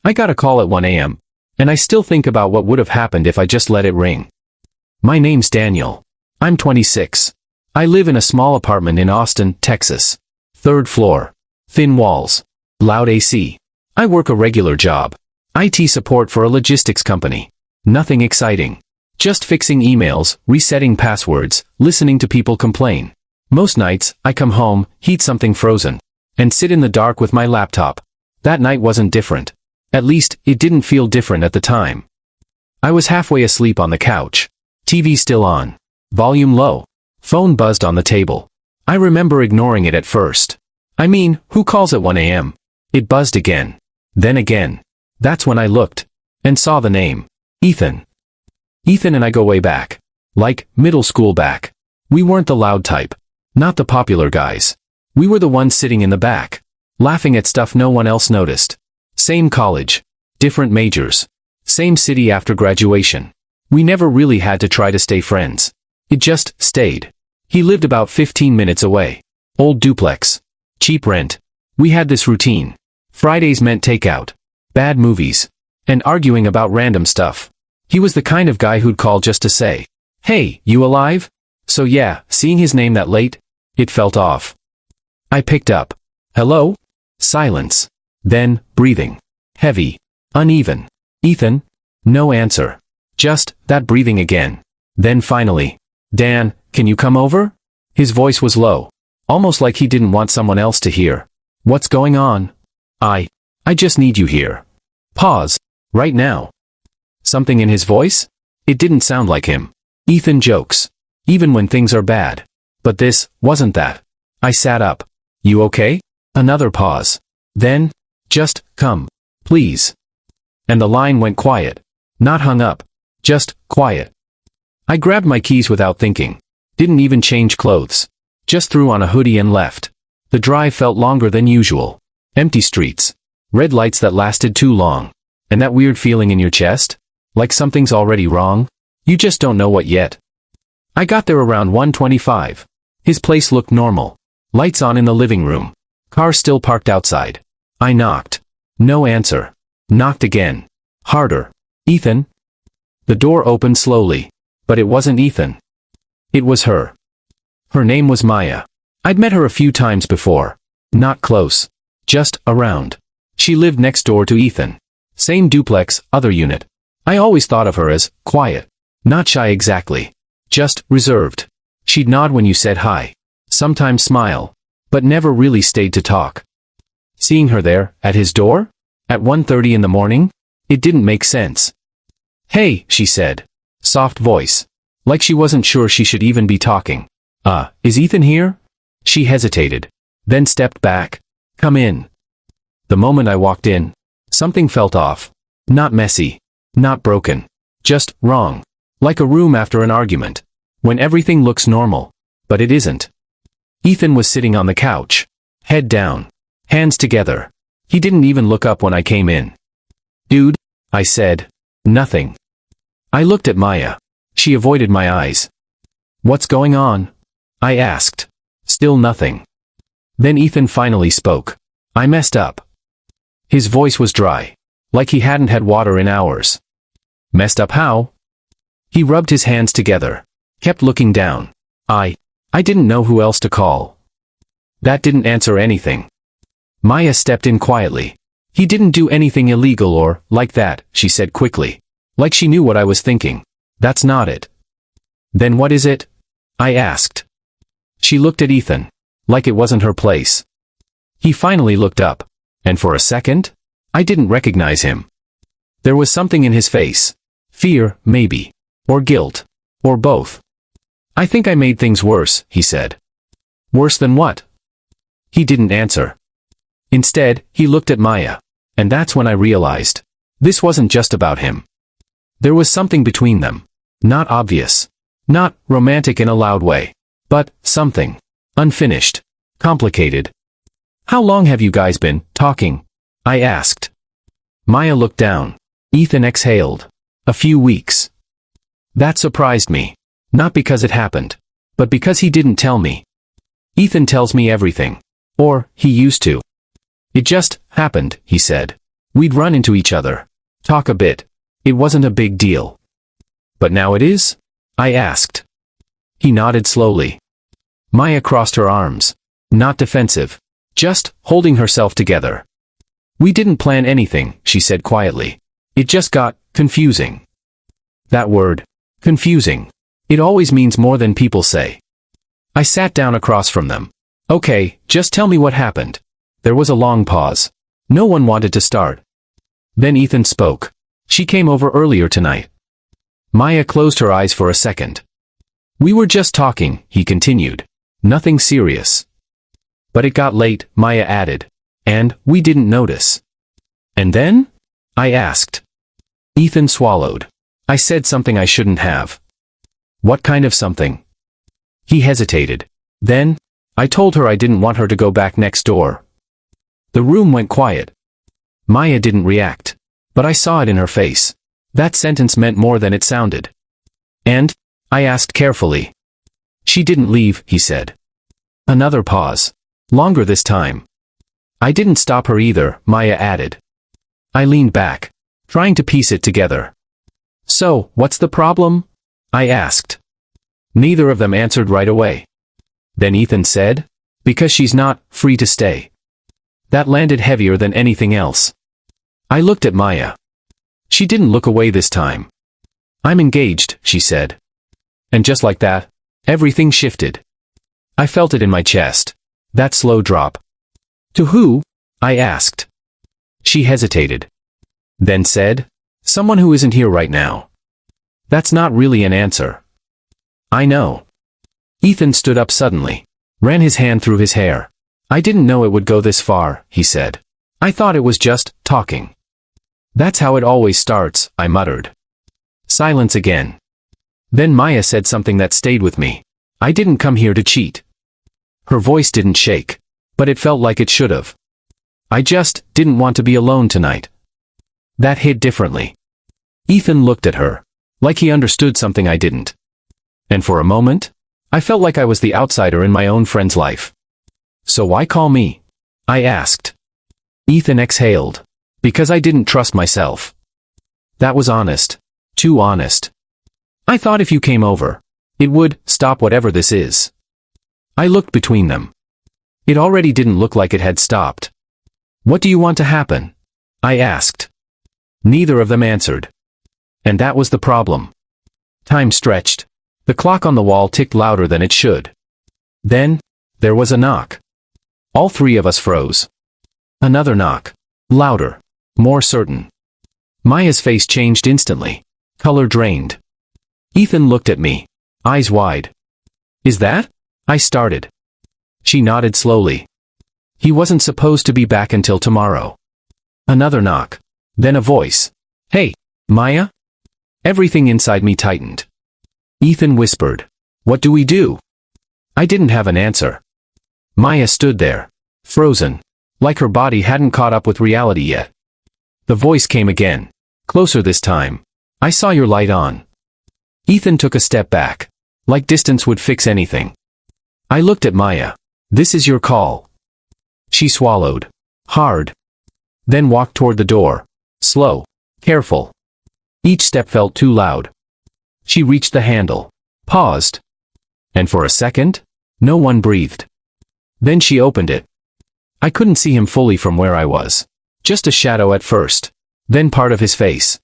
I got a call at 1 a.m., and I still think about what would have happened if I just let it ring. My name's Daniel. I'm 26. I live in a small apartment in Austin, Texas. 3rd floor. Thin walls. Loud AC. I work a regular job. IT support for a logistics company. Nothing exciting. Just fixing emails, resetting passwords, listening to people complain. Most nights, I come home, heat something frozen, and sit in the dark with my laptop. That night wasn't different. At least, it didn't feel different at the time. I was halfway asleep on the couch. TV still on. Volume low. Phone buzzed on the table. I remember ignoring it at first. I mean, who calls at 1 a.m.? It buzzed again. Then again. That's when I looked. And saw the name. Ethan. Ethan and I go way back. Like, middle school back. We weren't the loud type. Not the popular guys. We were the ones sitting in the back. Laughing at stuff no one else noticed. Same college. Different majors. Same city after graduation. We never really had to try to stay friends. It just stayed. He lived about 15 minutes away. Old duplex. Cheap rent. We had this routine. Fridays meant takeout. Bad movies. And arguing about random stuff. He was the kind of guy who'd call just to say, "Hey, you alive?" So yeah, seeing his name that late, it felt off. I picked up. "Hello?" Silence. Then, breathing. Heavy. Uneven. "Ethan?" No answer. Just that breathing again. Then finally, "Dan, can you come over?" His voice was low. Almost like he didn't want someone else to hear. "What's going on?" I just need you here." Pause. "Right now." Something in his voice? It didn't sound like him. Ethan jokes. Even when things are bad. But this wasn't that. I sat up. "You okay?" Another pause. Then, "Just come. Please." And the line went quiet. Not hung up. Just quiet. I grabbed my keys without thinking. Didn't even change clothes. Just threw on a hoodie and left. The drive felt longer than usual. Empty streets. Red lights that lasted too long. And that weird feeling in your chest? Like something's already wrong? You just don't know what yet. I got there around 1:25. His place looked normal. Lights on in the living room. Car still parked outside. I knocked. No answer. Knocked again. Harder. "Ethan?" The door opened slowly. But it wasn't Ethan. It was her. Her name was Maya. I'd met her a few times before. Not close. Just around. She lived next door to Ethan. Same duplex, other unit. I always thought of her as quiet. Not shy exactly. Just reserved. She'd nod when you said hi. Sometimes smile. But never really stayed to talk. Seeing her there, at his door? At 1:30 in the morning? It didn't make sense. "Hey," she said. Soft voice. Like she wasn't sure she should even be talking. Is Ethan here?" She hesitated. Then stepped back. "Come in." The moment I walked in, something felt off. Not messy. Not broken. Just wrong. Like a room after an argument. When everything looks normal. But it isn't. Ethan was sitting on the couch. Head down. Hands together. He didn't even look up when I came in. "Dude," I said. Nothing. I looked at Maya. She avoided my eyes. "What's going on?" I asked. Still nothing. Then Ethan finally spoke. "I messed up." His voice was dry. Like he hadn't had water in hours. "Messed up how?" He rubbed his hands together. Kept looking down. I didn't know who else to call. That didn't answer anything. Maya stepped in quietly. "He didn't do anything illegal or like that," she said quickly. Like she knew what I was thinking. "That's not it." "Then what is it?" I asked. She looked at Ethan. Like it wasn't her place. He finally looked up. And for a second, I didn't recognize him. There was something in his face. Fear, maybe. Or guilt. Or both. "I think I made things worse," he said. "Worse than what?" He didn't answer. Instead, he looked at Maya. And that's when I realized. This wasn't just about him. There was something between them. Not obvious. Not romantic in a loud way. But something. Unfinished. Complicated. "How long have you guys been talking?" I asked. Maya looked down. Ethan exhaled. "A few weeks." That surprised me. Not because it happened. But because he didn't tell me. Ethan tells me everything. Or, he used to. "It just happened," he said. We'd run into each other. Talk a bit. It wasn't a big deal. But now it is? I asked. He nodded slowly. Maya crossed her arms. Not defensive. Just holding herself together. We didn't plan anything, she said quietly. It just got confusing. That word, confusing. It always means more than people say. I sat down across from them. Okay, just tell me what happened. There was a long pause. No one wanted to start. Then Ethan spoke. She came over earlier tonight. Maya closed her eyes for a second. We were just talking, he continued. Nothing serious. But it got late, Maya added. And we didn't notice. And then? I asked. Ethan swallowed. I said something I shouldn't have. What kind of something? He hesitated. Then, I told her I didn't want her to go back next door. The room went quiet. Maya didn't react. But I saw it in her face. That sentence meant more than it sounded. And? I asked carefully. She didn't leave, he said. Another pause. Longer this time. I didn't stop her either, Maya added. I leaned back, trying to piece it together. So, what's the problem? I asked. Neither of them answered right away. Then Ethan said, because she's not free to stay. That landed heavier than anything else. I looked at Maya. She didn't look away this time. I'm engaged, she said. And just like that, everything shifted. I felt it in my chest. That slow drop. To who? I asked. She hesitated. Then said, someone who isn't here right now. That's not really an answer. I know. Ethan stood up suddenly, ran his hand through his hair. I didn't know it would go this far, he said. I thought it was just talking. That's how it always starts, I muttered. Silence again. Then Maya said something that stayed with me. I didn't come here to cheat. Her voice didn't shake, but it felt like it should have. I just didn't want to be alone tonight. That hit differently. Ethan looked at her, like he understood something I didn't. And for a moment, I felt like I was the outsider in my own friend's life. So why call me? I asked. Ethan exhaled. Because I didn't trust myself. That was honest. Too honest. I thought if you came over, it would stop whatever this is. I looked between them. It already didn't look like it had stopped. What do you want to happen? I asked. Neither of them answered. And that was the problem. Time stretched. The clock on the wall ticked louder than it should. Then, there was a knock. All three of us froze. Another knock. Louder. More certain. Maya's face changed instantly. Color drained. Ethan looked at me, eyes wide. Is that? I started. She nodded slowly. He wasn't supposed to be back until tomorrow. Another knock. Then a voice. Hey, Maya? Everything inside me tightened. Ethan whispered. What do we do? I didn't have an answer. Maya stood there, frozen, like her body hadn't caught up with reality yet. The voice came again, closer this time. I saw your light on. Ethan took a step back, like distance would fix anything. I looked at Maya. This is your call. She swallowed. Hard. Then walked toward the door. Slow. Careful. Each step felt too loud. She reached the handle. Paused. And for a second, no one breathed. Then she opened it. I couldn't see him fully from where I was. Just a shadow at first. Then part of his face.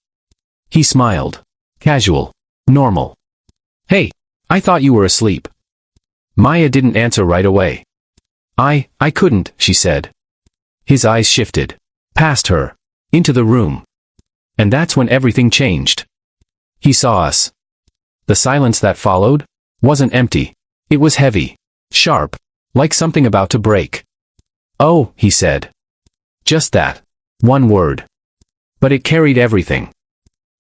He smiled. Casual. Normal. Hey, I thought you were asleep. Maya didn't answer right away. I couldn't, she said. His eyes shifted. Past her. Into the room. And that's when everything changed. He saw us. The silence that followed wasn't empty. It was heavy. Sharp. Like something about to break. Oh, he said. Just that. One word. But it carried everything.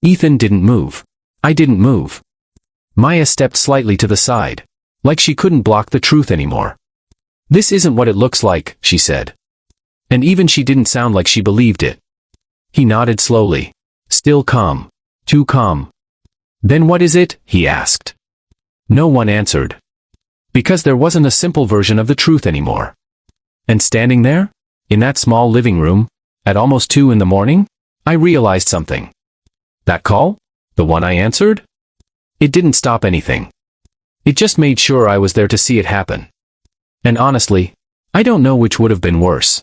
Ethan didn't move. I didn't move. Maya stepped slightly to the side. Like she couldn't block the truth anymore. This isn't what it looks like, she said. And even she didn't sound like she believed it. He nodded slowly. Still calm. Too calm. Then what is it? He asked. No one answered. Because there wasn't a simple version of the truth anymore. And standing there, in that small living room, at almost 2 in the morning, I realized something. That call? The one I answered? It didn't stop anything. It just made sure I was there to see it happen. And honestly, I don't know which would have been worse.